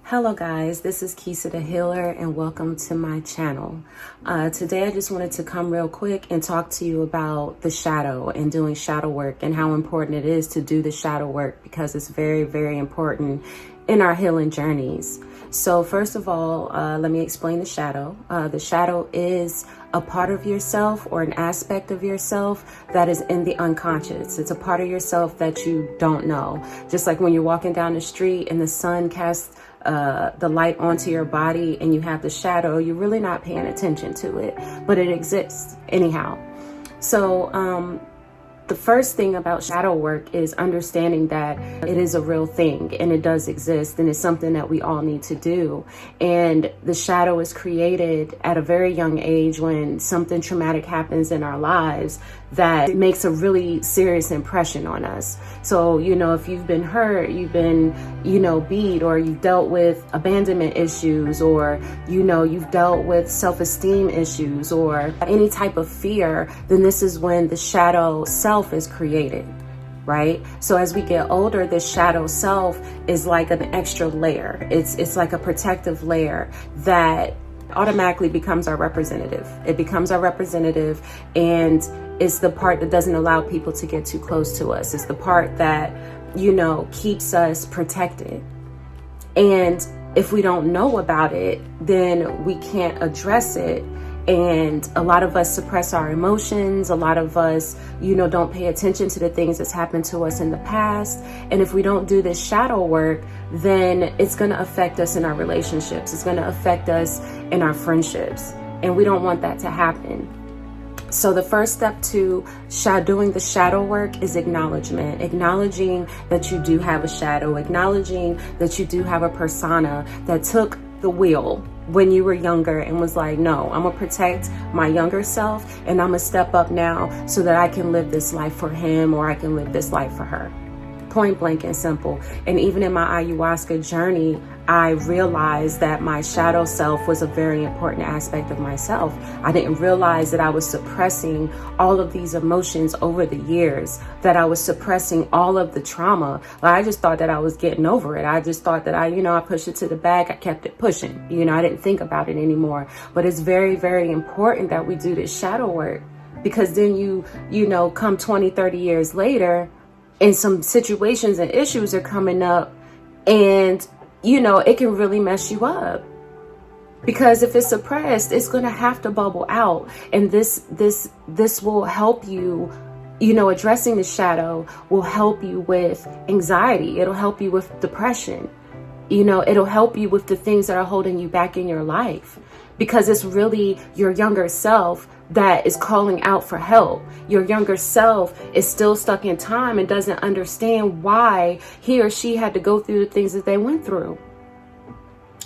Hello guys, this is Kisa the Healer and welcome to my channel. Today I just wanted to come real quick and talk to you about the shadow and doing shadow work and how important it is to do the shadow work because it's very, very important in our healing journeys. So first of all, let me explain the shadow. The shadow is a part of yourself or an aspect of yourself that is in the unconscious. It's a part of yourself that you don't know. Just like when you're walking down the street and the sun casts the light onto your body and you have the shadow, you're really not paying attention to it, but it exists anyhow. So the first thing about shadow work is understanding that it is a real thing and it does exist and it's something that we all need to do. And the shadow is created at a very young age when something traumatic happens in our lives that makes a really serious impression on us. So, if you've been hurt, you've been, beat, or you've dealt with abandonment issues, or, you've dealt with self-esteem issues or any type of fear, then this is when the shadow self is created, right? So as we get older, this shadow self is like an extra layer. It's like a protective layer that automatically becomes our representative. It becomes our representative, and it's the part that doesn't allow people to get too close to us. It's the part that, keeps us protected. And if we don't know about it, then we can't address it. And a lot of us suppress our emotions. A lot of us, don't pay attention to the things that's happened to us in the past. And if we don't do this shadow work, then it's going to affect us in our relationships. It's going to affect us in our friendships. And we don't want that to happen. So the first step to doing the shadow work is acknowledgement, acknowledging that you do have a shadow, acknowledging that you do have a persona that took the wheel when you were younger and was like, no, I'm gonna protect my younger self and I'm gonna step up now so that I can live this life for him or I can live this life for her. Point blank and simple. And even in my ayahuasca journey, I realized that my shadow self was a very important aspect of myself. I didn't realize that I was suppressing all of these emotions over the years, that I was suppressing all of the trauma. I just thought that I was getting over it. I just thought that I pushed it to the back. I kept it pushing. I didn't think about it anymore. But it's very, very important that we do this shadow work, because then you come 20, 30 years later and some situations and issues are coming up and it can really mess you up, because if it's suppressed, it's going to have to bubble out. And this will help you, addressing the shadow will help you with anxiety. It'll help you with depression. It'll help you with the things that are holding you back in your life, because it's really your younger self that is calling out for help. Your younger self is still stuck in time and doesn't understand why he or she had to go through the things that they went through.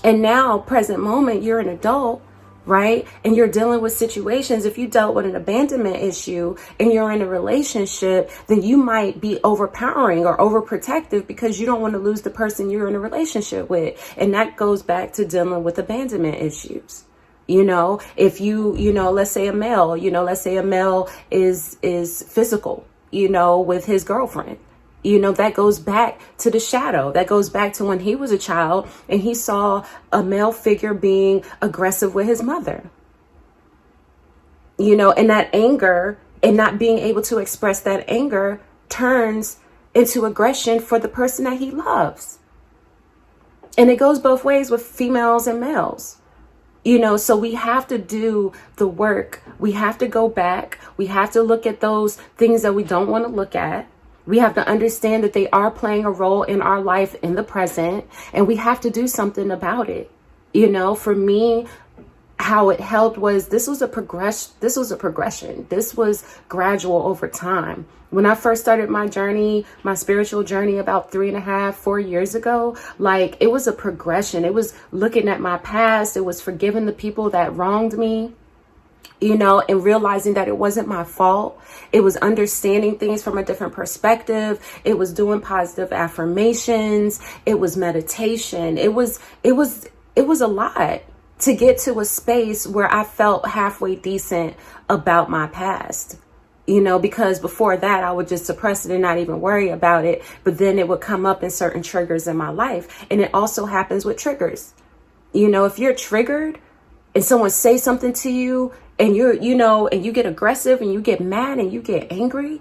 And now, present moment, you're an adult, right? And you're dealing with situations. If you dealt with an abandonment issue and you're in a relationship, then you might be overpowering or overprotective because you don't want to lose the person you're in a relationship with. And that goes back to dealing with abandonment issues. If let's say a male is physical, with his girlfriend, that goes back to the shadow. That goes back to when he was a child and he saw a male figure being aggressive with his mother, and that anger and not being able to express that anger turns into aggression for the person that he loves. And it goes both ways with females and males. So we have to do the work. We have to go back. We have to look at those things that we don't want to look at. We have to understand that they are playing a role in our life in the present, and we have to do something about it. For me, how it helped was this was a progression. This was gradual over time. When I first started my journey, my spiritual journey about 3.5, 4 years ago, it was a progression. It was looking at my past. It was forgiving the people that wronged me, and realizing that it wasn't my fault. It was understanding things from a different perspective. It was doing positive affirmations. It was meditation. It was a lot to get to a space where I felt halfway decent about my past. You know, because before that, I would just suppress it and not even worry about it. But then it would come up in certain triggers in my life. And it also happens with triggers. You know, if you're triggered and someone says something to you and and you get aggressive and you get mad and you get angry,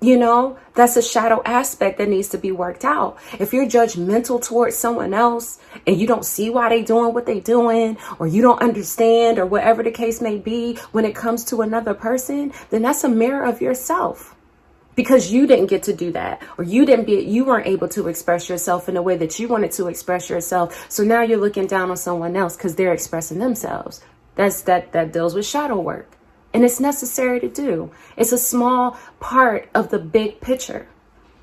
you know, that's a shadow aspect that needs to be worked out. If you're judgmental towards someone else and you don't see why they doing what they doing, or you don't understand, or whatever the case may be when it comes to another person, then that's a mirror of yourself, because you didn't get to do that, or you weren't able to express yourself in the way that you wanted to express yourself. So now you're looking down on someone else because they're expressing themselves. That deals with shadow work. And it's necessary to do. It's a small part of the big picture.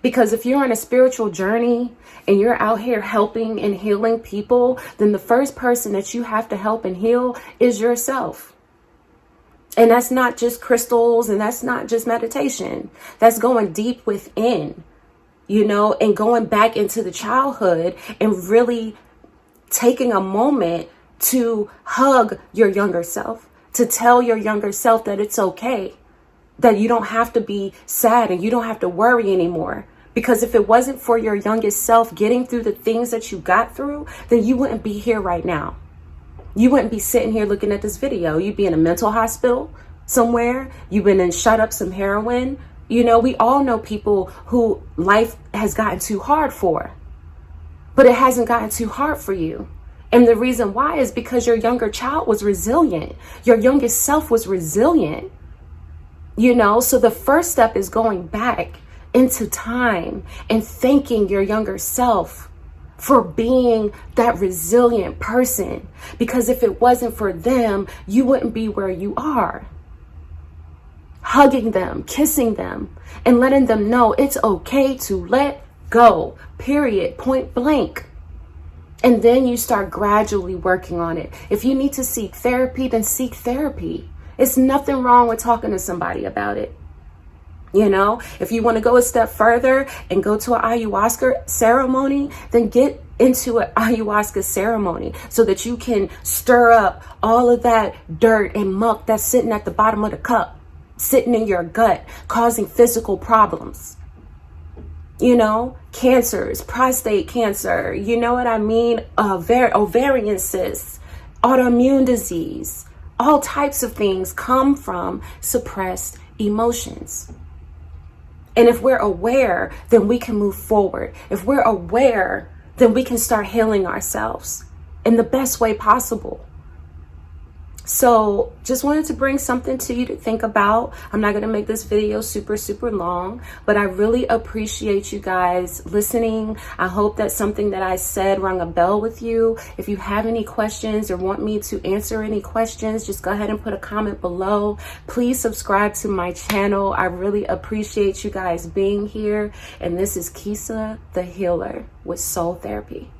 Because if you're on a spiritual journey and you're out here helping and healing people, then the first person that you have to help and heal is yourself. And that's not just crystals, and that's not just meditation. That's going deep within, you know, and going back into the childhood and really taking a moment to hug your younger self. To tell your younger self that it's okay, that you don't have to be sad and you don't have to worry anymore. Because if it wasn't for your youngest self getting through the things that you got through, then you wouldn't be here right now. You wouldn't be sitting here looking at this video. You'd be in a mental hospital somewhere. You've been in shut up some heroin. You know, we all know people who life has gotten too hard for, but it hasn't gotten too hard for you. And the reason why is because your younger child was resilient. Your youngest self was resilient. You know, so the first step is going back into time and thanking your younger self for being that resilient person. Because if it wasn't for them, you wouldn't be where you are. Hugging them, kissing them, and letting them know it's okay to let go, period, point blank. And then you start gradually working on it. If you need to seek therapy, then seek therapy. It's nothing wrong with talking to somebody about it. You know, if you want to go a step further and go to an ayahuasca ceremony, then get into an ayahuasca ceremony so that you can stir up all of that dirt and muck that's sitting at the bottom of the cup, sitting in your gut, causing physical problems. You know, cancers, prostate cancer, you know what I mean? Ovarian cysts, autoimmune disease, all types of things come from suppressed emotions. And if we're aware, then we can move forward. If we're aware, then we can start healing ourselves in the best way possible. So just wanted to bring something to you to think about. I'm not going to make this video super long, but I really appreciate you guys listening. I hope that something that I said rung a bell with you. If you have any questions or want me to answer any questions, just go ahead and put a comment below. Please subscribe to my channel. I really appreciate you guys being here. And this is Kisa the Healer with Soul Therapy.